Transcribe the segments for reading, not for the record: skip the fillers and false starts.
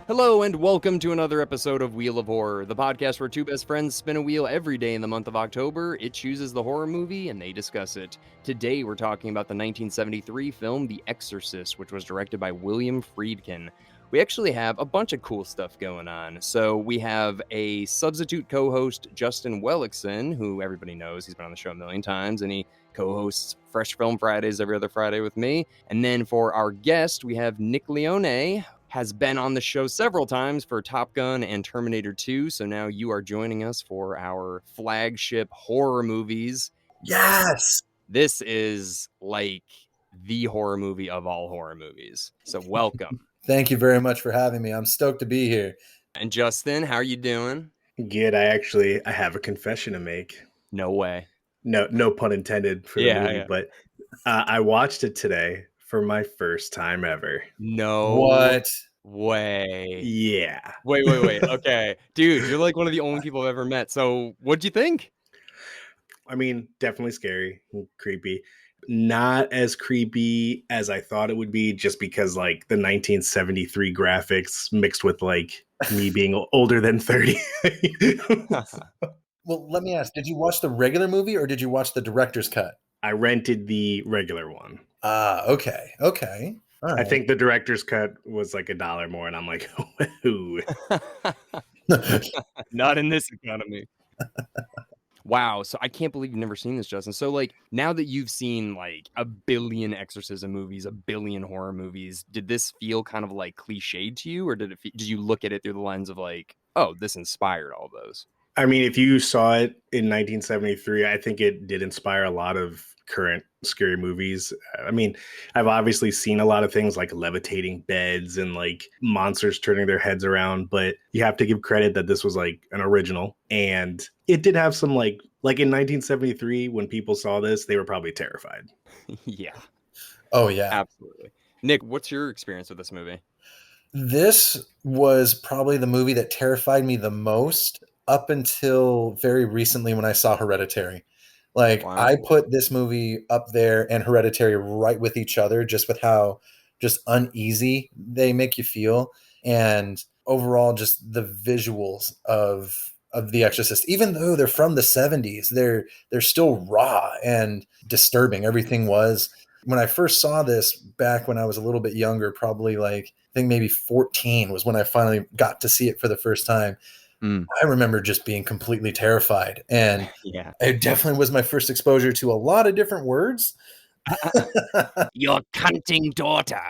Hello and welcome to another episode of Wheel of Horror, the podcast where two best friends spin a wheel every day in the month of October. It chooses the horror movie and they discuss it. Today we're talking about the 1973 film The Exorcist, which was directed by William Friedkin. We actually have a bunch of cool stuff going on. So we have a substitute co-host, Justin Welikson, who everybody knows. He's been on the show a million times, and he co-hosts Fresh Film Fridays every other Friday with me. And then for our guest, we have Nick Leone, has been on the show several times for Top Gun and Terminator 2. So now you are joining us for our flagship horror movies. Yes! This is like the horror movie of all horror movies. So welcome. Thank you very much for having me. I'm stoked to be here. And Justin, how are you doing? Good. I have a confession to make. No way. No pun intended for the movie, but I watched it today for my first time ever. No What? way. Yeah. Wait. Okay. Dude, you're like one of the only people I've ever met. So what'd you think? I mean, definitely scary and creepy. Not as creepy as I thought it would be, just because like the 1973 graphics mixed with like me being older than 30. Well, let me ask, did you watch the regular movie or did you watch the director's cut? I rented the regular one. Okay. All right. I think the director's cut was like $1 more, and I'm like, ooh. Not in this economy. Wow, so I can't believe you've never seen this, Justin. So, like, now that you've seen, like, a billion exorcism movies, a billion horror movies, did this feel kind of, like, cliched to you? Or did you look at it through the lens of, like, oh, this inspired all those? I mean, if you saw it in 1973, I think it did inspire a lot of current scary movies. I mean, I've obviously seen a lot of things like levitating beds and like monsters turning their heads around, but you have to give credit that this was like an original, and it did have some like in 1973 when people saw this, they were probably terrified. Yeah. Oh yeah. Absolutely. Nick, what's your experience with this movie? This was probably the movie that terrified me the most up until very recently when I saw Hereditary. Like, wow. I put this movie up there and Hereditary right with each other, just with how just uneasy they make you feel. And overall, just the visuals of The Exorcist, even though they're from the 70s, they're still raw and disturbing. Everything was. When I first saw this back when I was a little bit younger, probably like, I think maybe 14 was when I finally got to see it for the first time. I remember just being completely terrified. And yeah, it definitely was my first exposure to a lot of different words. Your cunting daughter.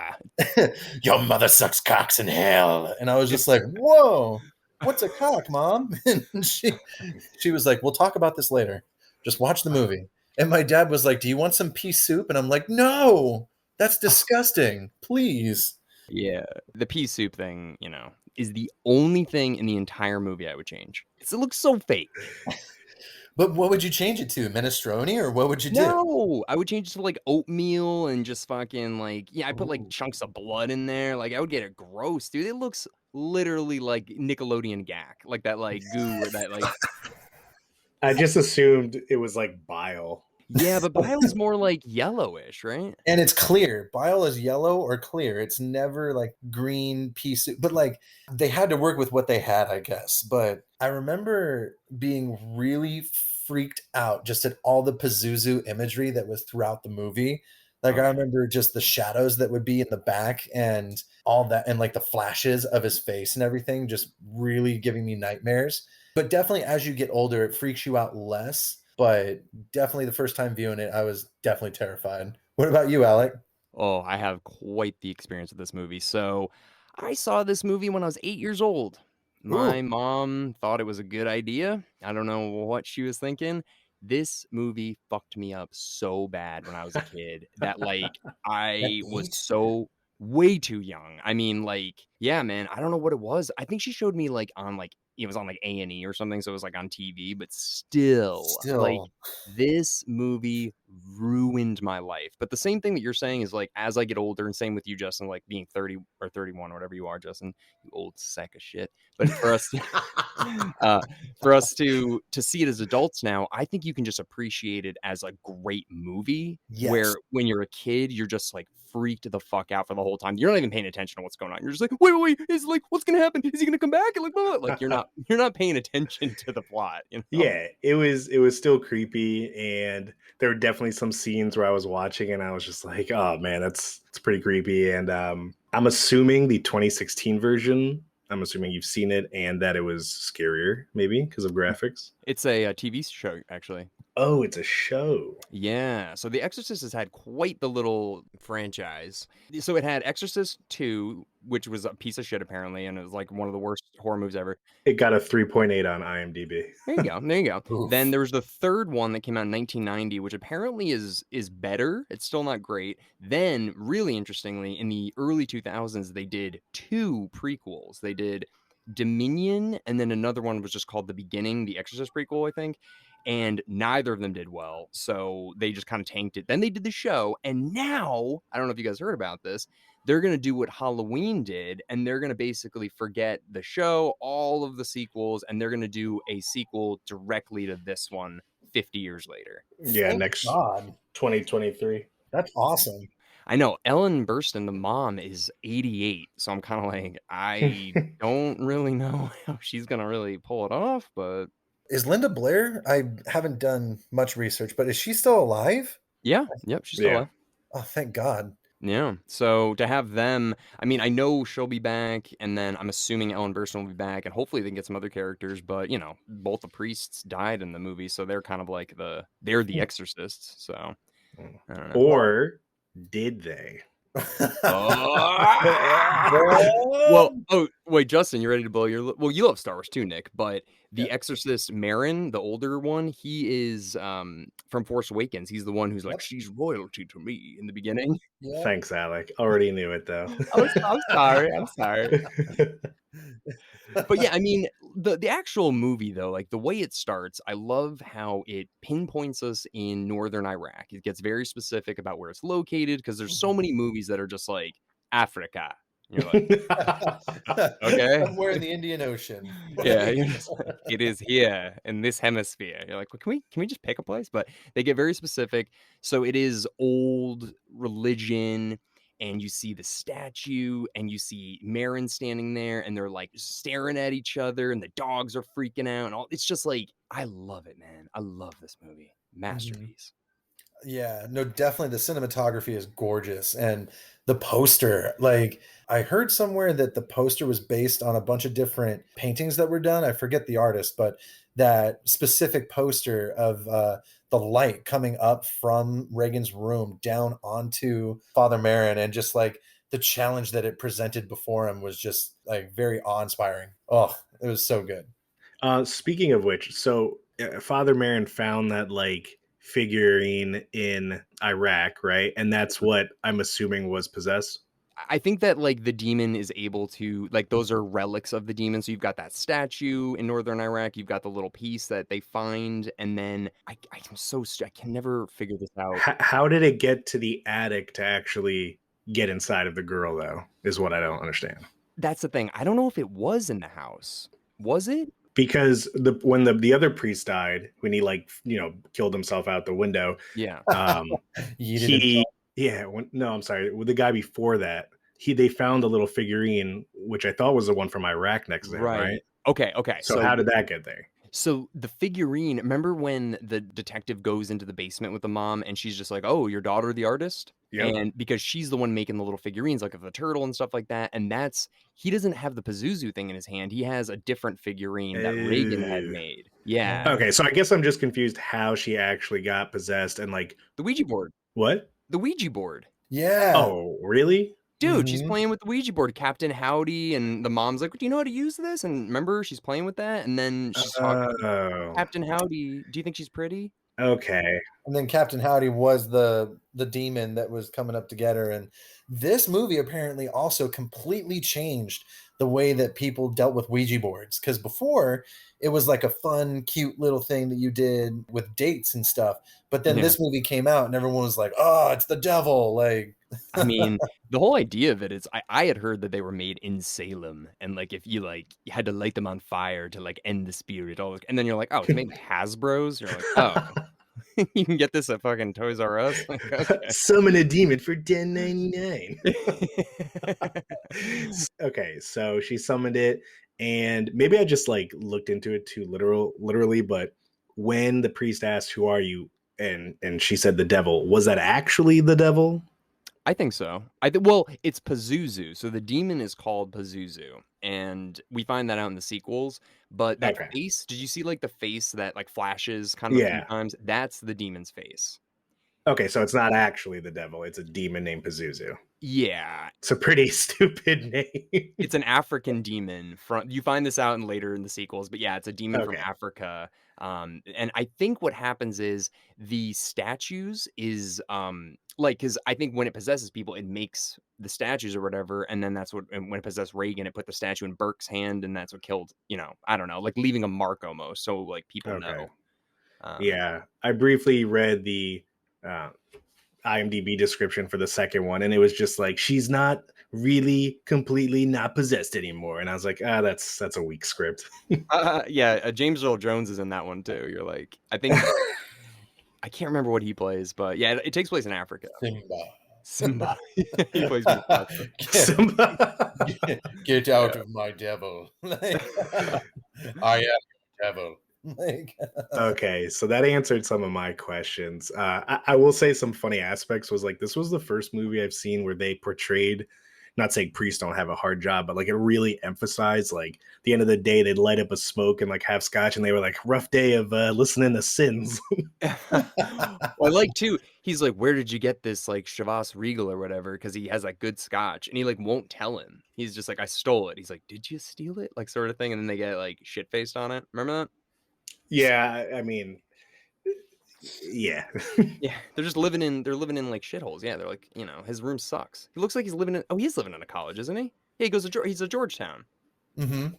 Your mother sucks cocks in hell. And I was just like, whoa, what's a cock, Mom? And she was like, we'll talk about this later. Just watch the movie. And my dad was like, do you want some pea soup? And I'm like, no, that's disgusting. Please. Yeah, the pea soup thing, you know, is the only thing in the entire movie I would change. It looks so fake. But what would you change it to? Minestrone, or what would you do? No, I would change it to like oatmeal and just fucking like, I put like chunks of blood in there. Like, I would get it gross, dude. It looks literally like Nickelodeon gack, like that like goo or that like. I just assumed it was like bile. Yeah, but bile is more like yellowish, right? And it's clear. Bile is yellow or clear. It's never like green pea soup. But like, they had to work with what they had, I guess. But I remember being really freaked out just at all the Pazuzu imagery that was throughout the movie. Like, I remember just the shadows that would be in the back and all that, and like the flashes of his face and everything, just really giving me nightmares. But definitely as you get older, it freaks you out less. But definitely the first time viewing it, I was definitely terrified. What about you, Alec? Oh, I have quite the experience with this movie. So I saw this movie when I was 8 years old. My mom thought it was a good idea. I don't know what she was thinking. This movie fucked me up so bad when I was a kid that like I was so way too young. I mean, like, yeah, man, I don't know what it was. I think she showed me like on like it was on like A&E or something, so it was like on TV, but still like this movie ruined my life. But the same thing that you're saying is like, as I get older, and same with you, Justin, like being 30 or 31 or whatever you are, Justin, you old sack of shit. But for us, for us to see it as adults now, I think you can just appreciate it as a great movie. Yes. Where when you're a kid, you're just like freaked the fuck out for the whole time. You're not even paying attention to what's going on. You're just like, wait, is like, what's gonna happen? Is he gonna come back? And like, blah, blah. Like you're not paying attention to the plot. You know? Yeah, it was still creepy, and there were definitely some scenes where I was watching and I was just like, oh man, it's pretty creepy. And I'm assuming the 2016 version, I'm assuming you've seen it and that it was scarier, maybe because of graphics. It's a TV show, actually. Oh, it's a show. Yeah. So The Exorcist has had quite the little franchise. So it had Exorcist 2, which was a piece of shit apparently, and it was like one of the worst horror movies ever. It got a 3.8 on IMDb. There you go. There you go. Oof. Then there was the third one that came out in 1990, which apparently is better. It's still not great. Then, really interestingly, in the early 2000s, they did 2 prequels. They did Dominion, and then another one was just called The Beginning, the Exorcist prequel, I think. And neither of them did well, so they just kind of tanked it. Then they did the show, and now, I don't know if you guys heard about this, they're going to do what Halloween did, and they're going to basically forget the show, all of the sequels, and they're going to do a sequel directly to this one 50 years later. Yeah, Thank next God. 2023. That's awesome. I know Ellen Burstyn, the mom, is 88, so I'm kind of like, I don't really know how she's going to really pull it off, but... Is Linda Blair? I haven't done much research, but is she still alive? Yeah, yep, she's still alive. Oh, thank God. Yeah, so to have them, I mean, I know she'll be back, and then I'm assuming Ellen Burstyn will be back, and hopefully they can get some other characters, but, you know, both the priests died in the movie, so they're kind of like they're the exorcists, so, I don't know. Or did they? Well, oh, wait, Justin, you ready to blow your... Well, you love Star Wars too, Nick, but the Exorcist Marin, the older one, he is from Force Awakens. He's the one who's like, she's royalty to me in the beginning. Yeah. Thanks, Alec. Already knew it, though. I'm sorry. But yeah, I mean, the actual movie, though, like the way it starts, I love how it pinpoints us in northern Iraq. It gets very specific about where it's located, because there's so many movies that are just like, Africa. You're like, okay. Somewhere in the Indian Ocean. Yeah, you're just like, it is here in this hemisphere. You're like, well, can we just pick a place? But they get very specific. So it is old religion, and you see the statue, and you see Marin standing there, and they're like staring at each other, and the dogs are freaking out, and all. It's just like, I love it, man. I love this movie. Masterpiece. Yeah, no, definitely the cinematography is gorgeous, and the poster, like I heard somewhere that the poster was based on a bunch of different paintings that were done. I forget the artist, but that specific poster of the light coming up from Reagan's room down onto Father Marin, and just like the challenge that it presented before him was just like very awe-inspiring. Oh, it was so good. Speaking of which, so Father Marin found that like figurine in Iraq, right? And that's what I'm assuming was possessed. I think that like the demon is able to, like, those are relics of the demon. So you've got that statue in northern Iraq, you've got the little piece that they find, and then I can never figure this out. How did it get to the attic to actually get inside of the girl, though, is what I don't understand. That's the thing. I don't know if it was in the house. Was it? Because when the other priest died, when he like, you know, killed himself out the window. Yeah. I'm sorry. With the guy before that, they found a little figurine, which I thought was the one from Iraq next to him, right? Okay. So how did that get there? So the figurine, remember when the detective goes into the basement with the mom and she's just like, oh, your daughter, the artist? Yep. And because she's the one making the little figurines, like of the turtle and stuff like that. And he doesn't have the Pazuzu thing in his hand. He has a different figurine that Reagan had made. Yeah. Okay. So I guess I'm just confused how she actually got possessed and like the Ouija board. What? The Ouija board. Yeah. Oh, really? Dude, she's playing with the Ouija board, Captain Howdy, and the mom's like, do you know how to use this? And remember, she's playing with that, and then she's talking to Captain Howdy. Do you think she's pretty? Okay. And then Captain Howdy was the demon that was coming up to get her. And this movie apparently also completely changed the way that people dealt with Ouija boards. Because before, it was like a fun, cute little thing that you did with dates and stuff. But then Yeah. this movie came out and everyone was like, oh, it's the devil. Like, I mean, the whole idea of it is I had heard that they were made in Salem, and like if you like you had to light them on fire to like end the spirit, and then you're like, oh, it's made in Hasbro's. You're like, oh, you can get this at fucking Toys R Us. Like, okay. Summon a demon for $10.99. Okay, so she summoned it, and maybe I just like looked into it too literally, but when the priest asked, "Who are you?" and she said the devil, was that actually the devil? I think so. Well, it's Pazuzu. So the demon is called Pazuzu, and we find that out in the sequels. But that Okay. face, did you see like the face that like flashes kind of a few Yeah. times? That's the demon's face. Okay, so it's not actually the devil, it's a demon named Pazuzu. Yeah, It's a pretty stupid name. it's an African demon from you find this out in later in the sequels, but yeah, it's a demon from Okay. Africa. And I think what happens is the statues is like because I think when it possesses people, it makes the statues or whatever, and then that's what and when it possessed Reagan, it put the statue in Burke's hand, and that's what killed, I don't know, like leaving a mark almost, so like people Okay. know. Yeah. I briefly read the uh IMDb description for the second one, and it was just like she's not really completely not possessed anymore, and I was like, that's a weak script. Yeah, James Earl Jones is in that one too. You're like, I think I can't remember what he plays, but yeah, it takes place in Africa. Simba. Simba. He plays Mufasa. Get out of my devil. Like, I am your devil. Like, Okay, so that answered some of my questions. I will say some funny aspects was like this was the first movie I've seen where they portrayed, not saying priests don't have a hard job, but like it really emphasized like at the end of the day they'd light up a smoke and like have scotch, and they were like rough day of listening to sins. Well, I like too, he's like, "Where did you get this, like, Chivas Regal or whatever?" Because he has, like, good scotch, and he, like, won't tell him. He's just like, "I stole it." He's like, "Did you steal it?" Like, sort of thing, and then they get, like, shit-faced on it. Remember that? Yeah, I mean, yeah. Yeah, they're living in, like, shitholes. Yeah, they're like, his room sucks. He looks like he's living in he's living in a college, isn't he? Yeah, he goes to he's at Georgetown. mhm.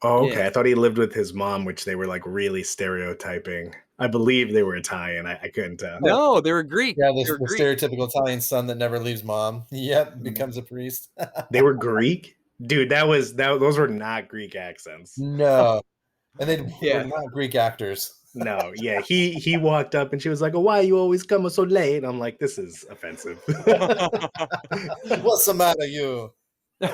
Oh, Yeah. okay. I thought he lived with his mom, which they were like really stereotyping. I believe they were Italian. I couldn't tell. No, they were Greek. Yeah, They were the Greek. stereotypical Italian son that never leaves mom. Yep, becomes a priest. They were Greek? Dude, those were not Greek accents. No, and they were Yeah. not Greek actors. No, yeah. He walked up and she was like, "Oh, why you always come so late?" And I'm like, this is offensive. What's the matter, you? One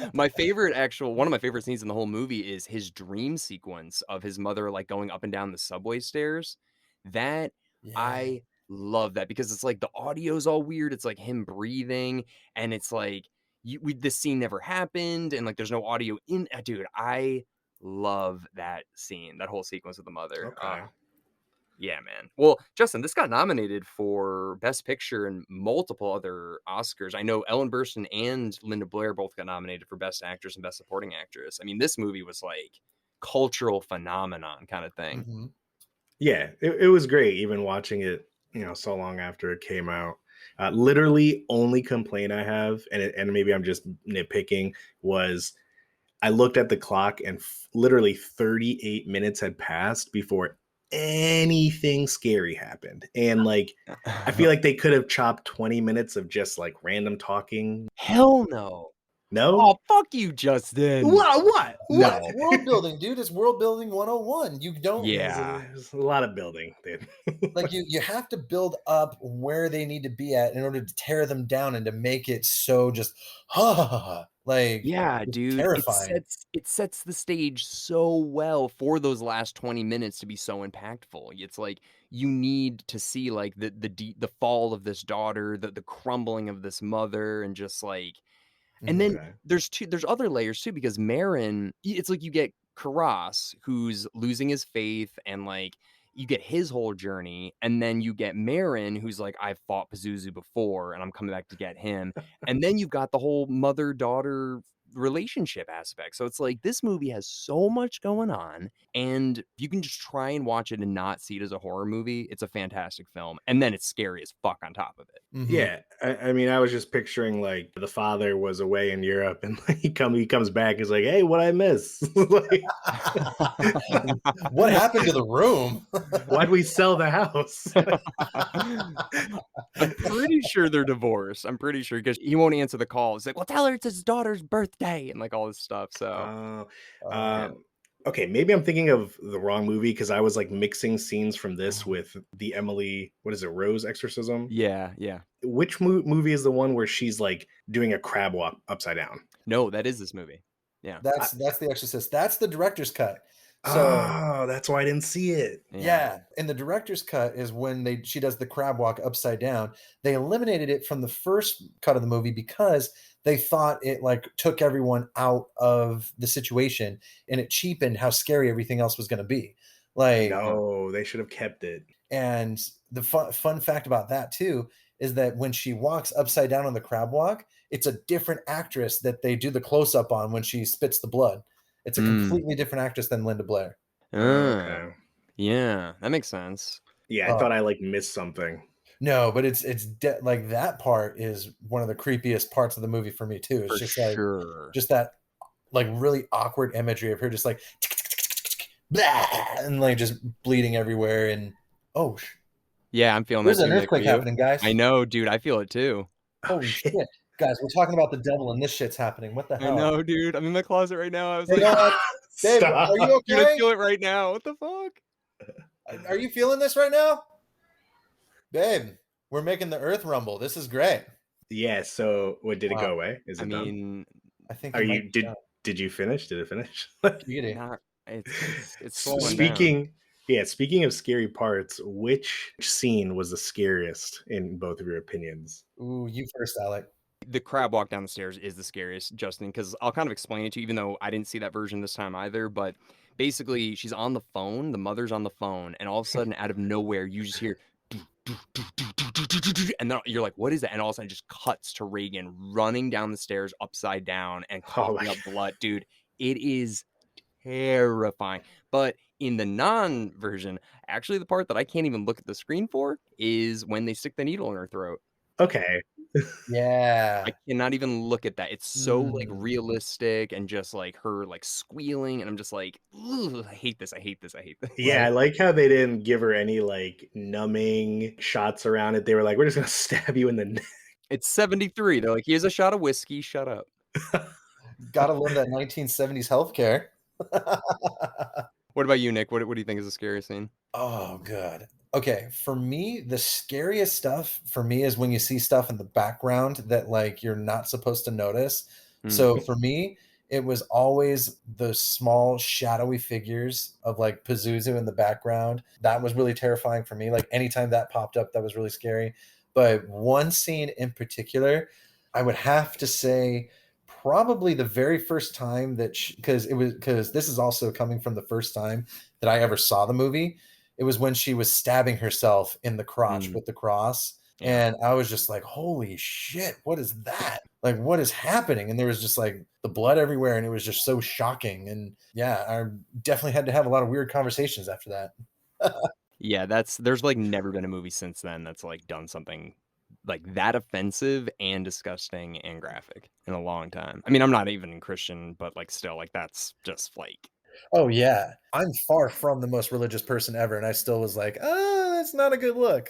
of my favorite scenes in the whole movie is his dream sequence of his mother like going up and down the subway stairs. That Yeah. I love that because it's like the audio's all weird. It's like him breathing, and it's like this scene never happened, and like there's no audio in. Dude, I love that scene, that whole sequence with the mother. Okay. Yeah, man. Well, Justin, this got nominated for Best Picture and multiple other Oscars. I know Ellen Burstyn and Linda Blair both got nominated for Best Actress and Best Supporting Actress. I mean, this movie was like cultural phenomenon kind of thing. Mhm. Yeah, it was great even watching it, so long after it came out. Literally only complaint I have, and maybe I'm just nitpicking, was I looked at the clock and literally 38 minutes had passed before anything scary happened. And like, I feel like they could have chopped 20 minutes of just like random talking. Hell no. No? Oh, fuck you, Justin. What? No. It's world building, dude. It's world building 101. You don't Yeah. There's a lot of building, dude. like you have to build up where they need to be at in order to tear them down and to make it so just like Yeah, just dude. terrifying. It sets the stage so well for those last 20 minutes to be so impactful. It's like you need to see like the fall of this daughter, the crumbling of this mother, and just like and Mhm. then Okay. there's other layers too because Marin, it's like you get Karas who's losing his faith and like you get his whole journey, and then you get Marin who's like, I've fought Pazuzu before and I'm coming back to get him. And then you've got the whole mother-daughter relationship aspect. So it's like this movie has so much going on, and you can just try and watch it and not see it as a horror movie. It's a fantastic film. And then it's scary as fuck on top of it. Mhm. Yeah, I mean, I was just picturing like the father was away in Europe, and like, he comes back, he's like, "Hey, what I miss? Like, What happened to the room? why'd we sell the house?" I'm pretty sure they're divorced. I'm pretty sure because he won't answer the call. He's like, "Well, tell her it's his daughter's birthday," and like all this stuff. So Oh, Uh, yeah, okay, maybe I'm thinking of the wrong movie because I was like mixing scenes from this oh, with the Emily, what is it, Rose exorcism? yeah, yeah. Which movie is the one where she's like doing a crab walk upside down? No, that is this movie. Yeah, I, that's The Exorcist. That's the director's cut. So oh, that's why I didn't see it. yeah. yeah, and the director's cut is when she does the crab walk upside down. They eliminated it from the first cut of the movie because they thought it like took everyone out of the situation and it cheapened how scary everything else was going to be. Like, Huh. No, they should have kept it. and the fun fact about that too is that when she walks upside down on the crab walk, it's a different actress that they do the close up on when she spits the blood. It's a Mm. completely different actress than Linda Blair. Oh, Ah, okay. yeah, that makes sense. Yeah, I Oh, thought I like missed something. no, but like that part is one of the creepiest parts of the movie for me too. It's For just like sure. just that like really awkward imagery of her just like blah, and like just bleeding everywhere and oh, Yeah, I'm feeling that there's too, an Nick. Are earthquake you? happening, I guys. know, dude. I feel it too. Oh Holy shit. shit. Guys, we're talking about the devil and this shit's happening. What the I hell? know, dude. I'm in my closet right now. I was Hang like, on. Babe, are you Stop. dude, I okay? feel it right now. What the fuck? Are you feeling this right now? Babe, we're making the earth rumble. This is great. Yeah, so what, did it Wow. go away? Is I it done? mean, I think Are it might you be done. did you finish? Did it finish? Beauty. not. It's slowing down. Speaking, yeah, speaking of scary parts, which scene was the scariest in both of your opinions? Ooh, you first, Alec. The crab walk down the stairs is the scariest, Justin, because I'll kind of explain it to you, even though I didn't see that version this time either. But basically, she's on the phone, the mother's on the phone, and all of a sudden, out of nowhere, you just hear, and then you're like, what is that? And all of a sudden, it just cuts to Reagan running down the stairs upside down and Oh my coughing up blood. Dude, it is terrifying. But in the non version, actually, the part that I can't even look at the screen for is when they stick the needle in her throat. okay. Yeah. I cannot even look at that. It's so, like, Mm. realistic and just, like, her, like, squealing, and I'm just like, "Ugh, I hate this, I hate this, I hate this." Yeah, Right. I like how they didn't give her any like numbing shots around it. They were like, we're just gonna stab you in the neck. It's 73. They're like, "Here's a shot of whiskey, shut up." Gotta love that 1970s healthcare. What about you, Nick? What do you think is the scariest scene? Oh, good. Okay, for me, the scariest stuff for me is when you see stuff in the background that like you're not supposed to notice. Mm, So for me, it was always the small shadowy figures of like Pazuzu in the background. That was really terrifying for me. Like anytime that popped up, that was really scary. But one scene in particular, I would have to say probably the very first time that because this is also coming from the first time that I ever saw the movie. It was when she was stabbing herself in the crotch mm, with the cross. yeah. And I was just like, holy shit, what is that? Like, what is happening? And there was just like the blood everywhere. And it was just so shocking. And yeah, I definitely had to have a lot of weird conversations after that. Yeah, there's, like, never been a movie since then that's, like, done something, like, that offensive and disgusting and graphic in a long time. I mean, I'm not even Christian, but, like, still, like, that's just, like Oh, yeah. I'm far from the most religious person ever. And I still was like, that's not a good look.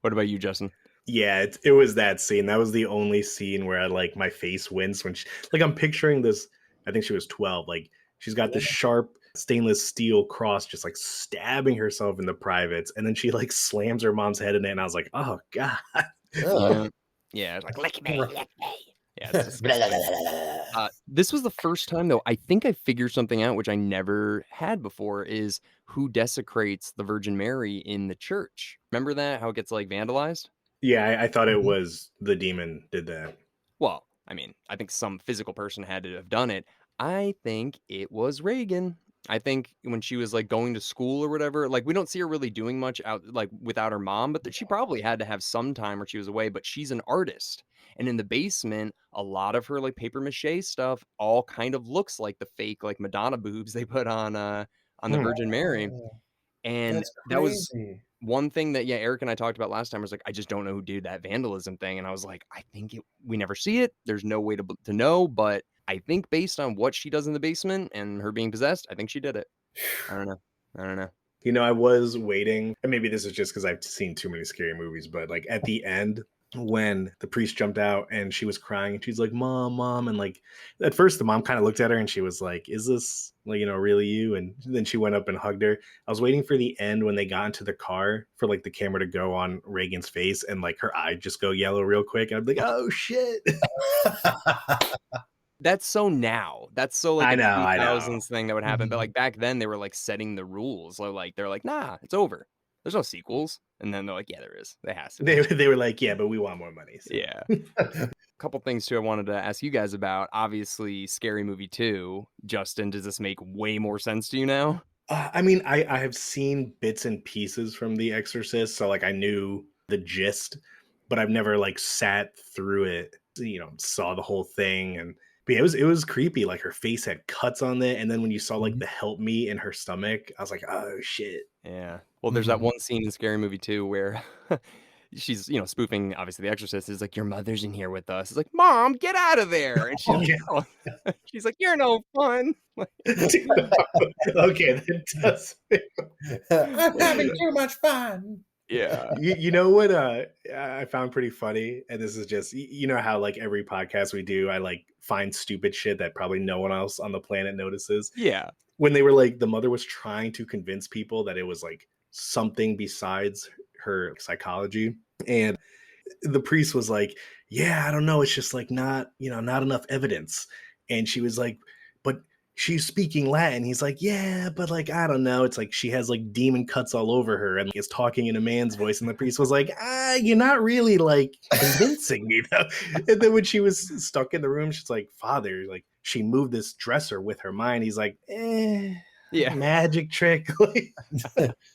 What about you, Justin? Yeah, it was that scene. That was the only scene where I like my face winced when she, like I'm picturing this. I think she was 12. Like she's got this sharp stainless steel cross, just like stabbing herself in the privates, and then she like slams her mom's head in it, and I was like, oh god. Ugh. Yeah. Yeah, it's like, "Lick me, Right. lick me." Yeah, it's Blah, blah, blah, disgusting. blah, blah. This was the first time, though, I think I figured something out, which I never had before, is who desecrates the Virgin Mary in the church. Remember that? How it gets, like, vandalized? Yeah, I thought it Mhm. was the demon did that. Well, I mean, I think some physical person had to have done it. I think it was Reagan. I think when she was, like, going to school or whatever, like, we don't see her really doing much out like, without her mom, but that she probably had to have some time where she was away, but she's an artist, and in the basement, a lot of her, like, papier mâché stuff all kind of looks like the fake, like, Madonna boobs they put on the Hmm. Virgin Mary, Oh, and that's that was crazy. One thing that, yeah, Eric and I talked about last time was like, I just don't know who did that vandalism thing. And I was like, I think we never see it. There's no way to know. But I think based on what she does in the basement and her being possessed, I think she did it. I don't know. I don't know. You know, I was waiting, and maybe this is just because I've seen too many scary movies, but like at the end, when the priest jumped out and she was crying and she's like, Mom, Mom. And like at first, the mom kind of looked at her and she was like, Is this, like, you know, really you? And then she went up and hugged her. I was waiting for the end when they got into the car for like the camera to go on Reagan's face and like her eye just go yellow real quick. And I'd be like, Oh shit. That's so now. That's so like I a know. 2000s thing that would happen. But Mhm. like back then, they were like setting the rules. So like they're like, nah, it's over. There's no sequels. And then they're like, yeah, there is. There has to be. They were like, Yeah, but we want more money. So. Yeah. Couple things too I wanted to ask you guys about. Obviously, Scary Movie 2. Justin, does this make way more sense to you now? I mean, I have seen bits and pieces from The Exorcist, so like I knew the gist, but I've never like sat through it, you know, saw the whole thing. And but yeah, it was creepy. Like her face had cuts on it, and then when you saw like Mhm. the help me in her stomach, I was like, oh shit. Yeah. Well, there's that Mhm. one scene in Scary Movie 2 where she's, spoofing obviously The Exorcist. Is like, your mother's in here with us. It's like, Mom, get out of there. And she's like, Yeah. oh. She's like, you're no fun. Okay, that does. I'm having too much fun. Yeah. You know what I found pretty funny, and this is just you know how like every podcast we do, I like find stupid shit that probably no one else on the planet notices. Yeah. When they were like the mother was trying to convince people that it was like something besides her psychology, and the priest was like, yeah, I don't know, it's just like not, you know, not enough evidence. And she was like, but she's speaking Latin. He's like, yeah, but like I don't know, it's like she has like demon cuts all over her and is talking in a man's voice. And the priest was like, you're not really like convincing me though. And then when she was stuck in the room, she's like, Father, like she moved this dresser with her mind. He's like, Yeah. magic trick.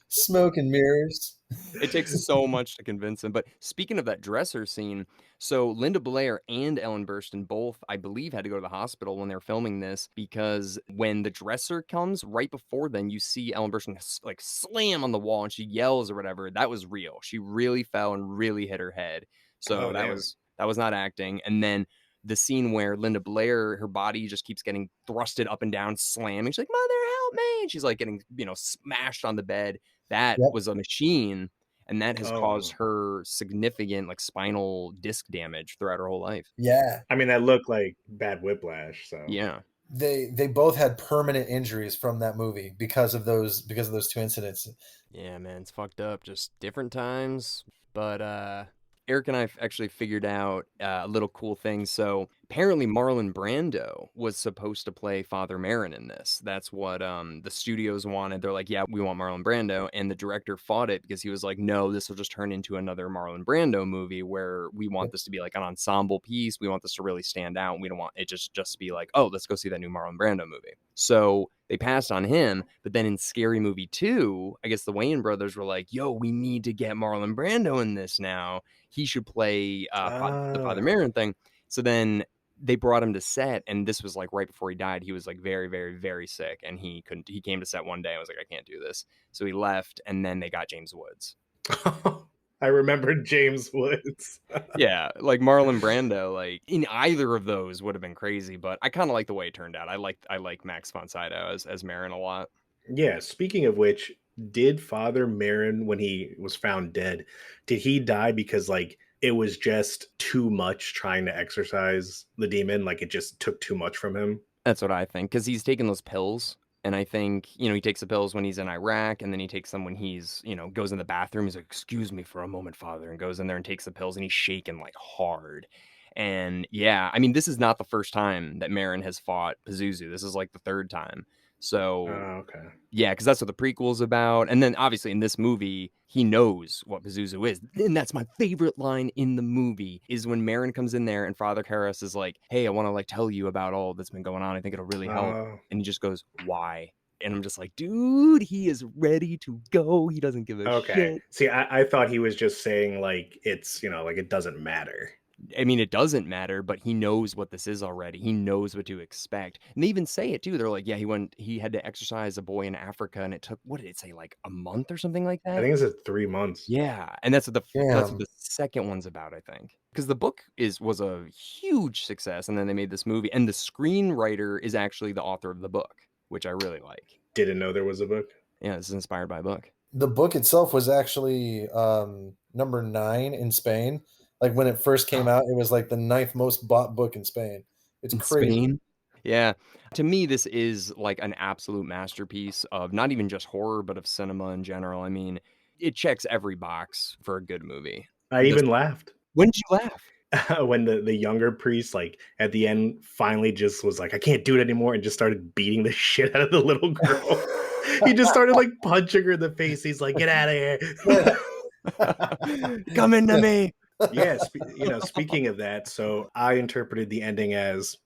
Smoke and mirrors. It takes so much to convince him. But speaking of that dresser scene, so Linda Blair and Ellen Burstyn both, I believe, had to go to the hospital when they were filming this because when the dresser comes right before then, you see Ellen Burstyn like slam on the wall and she yells or whatever. That was real. She really fell and really hit her head. So Oh damn. that was not acting. And then the scene where Linda Blair, her body just keeps getting thrusted up and down, slamming. She's like, Mother, help me. And she's like getting, smashed on the bed. That Yep. was a machine, and that has caused Oh, her significant like spinal disc damage throughout her whole life. Yeah. I mean, that looked like bad whiplash. So Yeah. They both had permanent injuries from that movie because of those two incidents. Yeah, man, it's fucked up. Just different times. But Eric and I actually figured out a little cool thing. So apparently Marlon Brando was supposed to play Father Merrin in this. That's what the studios wanted. They're like, yeah, we want Marlon Brando. And the director fought it because he was like, no, this will just turn into another Marlon Brando movie where we want this to be like an ensemble piece. We want this to really stand out. We don't want it just to be like, oh, let's go see that new Marlon Brando movie. So they passed on him, but then in Scary Movie 2, I guess the Wayans brothers were like, yo, we need to get Marlon Brando in this now. He should play the Father oh, Merrin thing. So then they brought him to set, and this was like right before he died. He was like very, very, very sick, and he came to set one day and was like, I can't do this. So he left, and then they got James Woods. I remember James Woods. Yeah, like Marlon Brando, like in either of those would have been crazy, but I kind of like the way it turned out. I like Max von Sydow as Marin a lot. Yeah, speaking of which, did Father Merrin, when he was found dead, did he die because like it was just too much trying to exorcise the demon? Like it just took too much from him? That's what I think, because he's taking those pills, and I think, he takes the pills when he's in Iraq, and then he takes them when he's, goes in the bathroom. He's like, excuse me for a moment, Father, and goes in there and takes the pills, and he's shaking like hard. And yeah, I mean, this is not the first time that Marin has fought Pazuzu. This is like the third time. So Oh, okay. yeah, because that's what the prequel is about. And then obviously in this movie, he knows what Pazuzu is. And that's my favorite line in the movie is when Marin comes in there and Father Karras is like, hey, I want to like tell you about all that's been going on. I think it'll really help. Oh, And he just goes, why? And I'm just like, dude, he is ready to go. He doesn't give a okay. shit. See, I thought he was just saying like it's, you know, like it doesn't matter. I mean, it doesn't matter, but he knows what this is already. He knows what to expect. And they even say it too. They're like, yeah, he had to exercise a boy in Africa, and it took, what did it say, like a month or something like I that? think it's at 3 months. Yeah, and that's what Damn. the second one's about, I think. Because the book was a huge success, and then they made this movie, and the screenwriter is actually the author of the book, which I really like. Didn't know there was a book. Yeah, this is inspired by a book. The book itself was actually number 9 in Spain. Like when it first came out, it was like the 9th most bought book in Spain. It's In crazy. Spain? Yeah. To me, this is like an absolute masterpiece of not even just horror, but of cinema in general. I mean, it checks every box for a good movie. I even laughed. When did you laugh? When the younger priest, like at the end, finally just was like, I can't do it anymore, and just started beating the shit out of the little girl. He just started like punching her in the face. He's like, get out of here. Come into me. Yeah, speaking of that, so I interpreted the ending as,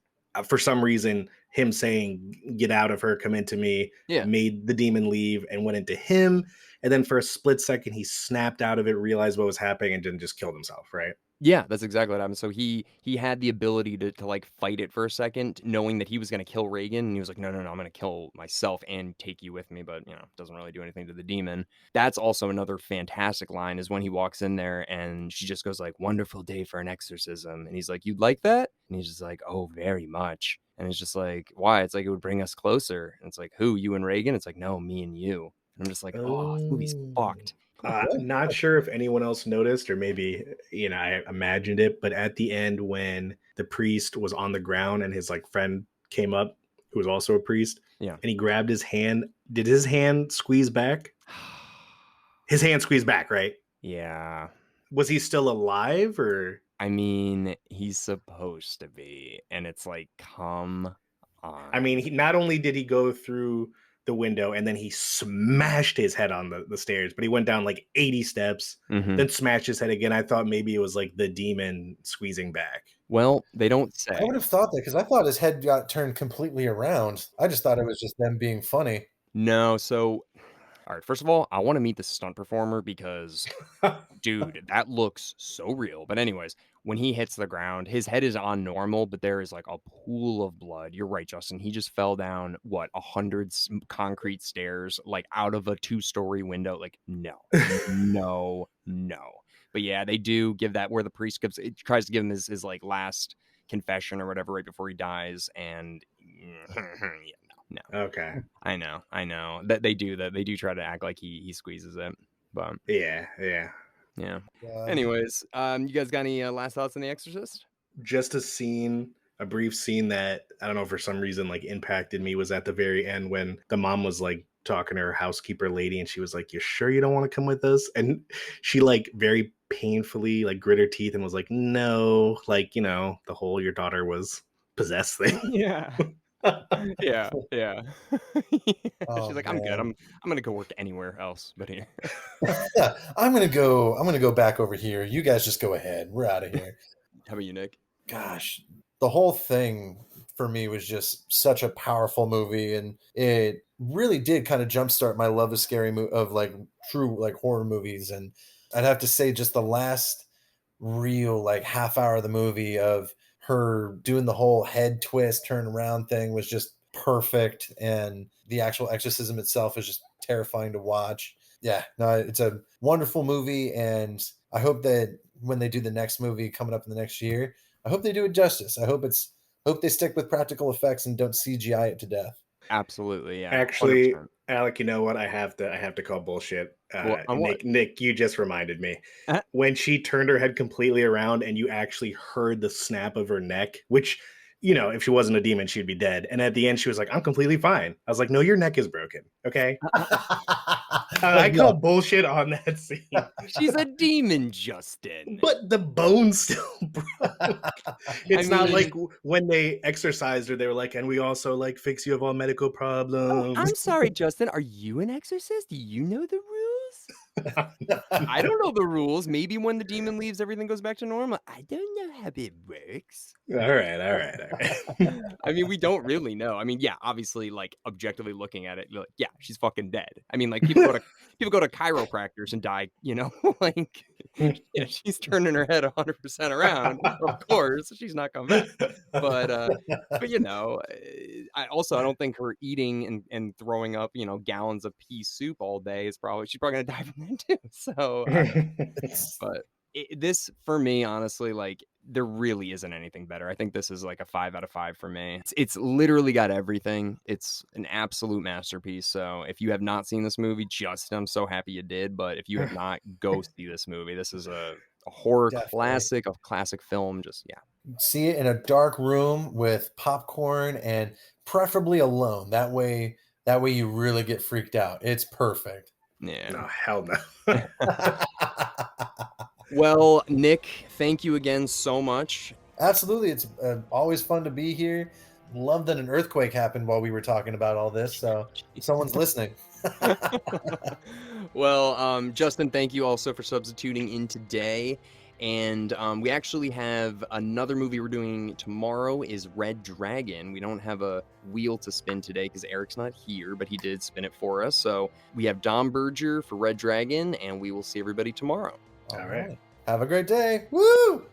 for some reason, him saying, get out of her, come into me, made the demon leave and went into him. And then for a split second, he snapped out of it, realized what was happening, and then just killed himself, right? Yeah, that's exactly what happened. So he had the ability to like fight it for a second, knowing that he was going to kill Reagan, and he was like, no, I'm going to kill myself and take you with me, but doesn't really do anything to the demon. That's also another fantastic line, is when he walks in there and she just goes like, wonderful day for an exorcism, and he's like, you'd like that? And he's just like, oh, very much. And it's just like, why? It's like, it would bring us closer. And it's like, who, you and Reagan? It's like, no, me and you. And I'm just like, oh, this movie's fucked. Not sure if anyone else noticed, or maybe I imagined it, but at the end, when the priest was on the ground and his like friend came up, who was also a priest, and he grabbed his hand, did his hand squeeze back? His hand squeezed back, right? Yeah. Was he still alive, or? I mean, he's supposed to be, and it's like, come on. I mean, not only did he go through the window and then he smashed his head on the stairs, but he went down like 80 steps, then smashed his head again. I thought maybe it was like the demon squeezing back. Well, they don't say. I would have thought that, because I thought his head got turned completely around. I just thought it was just them being funny. No, so all right, first of all, I want to meet the stunt performer, because dude, that looks so real. But anyways, when he hits the ground, his head is on normal, but there is like a pool of blood. You're right, Justin. He just fell down 100 concrete stairs, like out of a 2-story window. Like, no. But yeah, they do give that, where the priest tries to give him his like last confession or whatever right before he dies, and no. Okay. I know that they do that. They do try to act like he squeezes it, but yeah. Anyways, you guys got any last thoughts on The Exorcist? Just a brief scene that I don't know, for some reason like impacted me, was at the very end when the mom was like talking to her housekeeper lady, and she was like, "You sure you don't want to come with us?" And she like very painfully like grit her teeth and was like, "No," like the whole your daughter was possessed thing. Yeah. Yeah. Oh, she's like, I'm good. I'm gonna go work anywhere else but here. I'm gonna go back over here. You guys just go ahead. We're out of here. How about you, Nick? Gosh, the whole thing for me was just such a powerful movie, and it really did kind of jumpstart my love of scary of like true like horror movies. And I'd have to say, just the last real like half hour of the movie of her doing the whole head twist turn around thing was just perfect, and the actual exorcism itself is just terrifying to watch. Yeah, no, it's a wonderful movie, and I hope that when they do the next movie coming up in the next year, I hope they do it justice. I hope they stick with practical effects and don't CGI it to death. Absolutely, yeah. Actually, 100%. Alec, you know what? I have to call bullshit. What? Nick, you just reminded me. When she turned her head completely around and you actually heard the snap of her neck, which, if she wasn't a demon, she'd be dead. And at the end, she was like, "I'm completely fine." I was like, "No, your neck is broken." Okay. I call bullshit on that scene. She's a demon, Justin. But the bone's still broke. It's not like when they exorcised her, they were like, "And we also like fix you of all medical problems." Oh, I'm sorry, Justin. Are you an exorcist? Do you know the rules? I don't know the rules. Maybe when the demon leaves, everything goes back to normal. I don't know how it works. All right. I mean, we don't really know. I mean, yeah, obviously, like objectively looking at it, you're like, yeah, she's fucking dead. I mean, like people go to chiropractors and die, like yeah, she's turning her head 100% around. Of course, she's not coming back. But I don't think her eating and throwing up, gallons of pea soup all day is she's probably gonna die from that too. So I don't know. But this for me, honestly, like there really isn't anything better. I think this is like a 5 out of 5 for me. It's literally got everything. It's an absolute masterpiece. So if you have not seen this movie, I'm so happy you did. But if you have not, go see this movie. This is a horror classic, a classic film. Just see it in a dark room with popcorn and preferably alone. That way you really get freaked out. It's perfect. Yeah. No, hell no. Well, Nick, thank you again so much. Absolutely. It's always fun to be here. Love that an earthquake happened while we were talking about all this. So someone's listening. Well, Justin, thank you also for substituting in today. And we actually have another movie we're doing tomorrow is Red Dragon. We don't have a wheel to spin today because Eric's not here, but he did spin it for us. So we have Dom Berger for Red Dragon, and we will see everybody tomorrow. All right. Have a great day. Woo!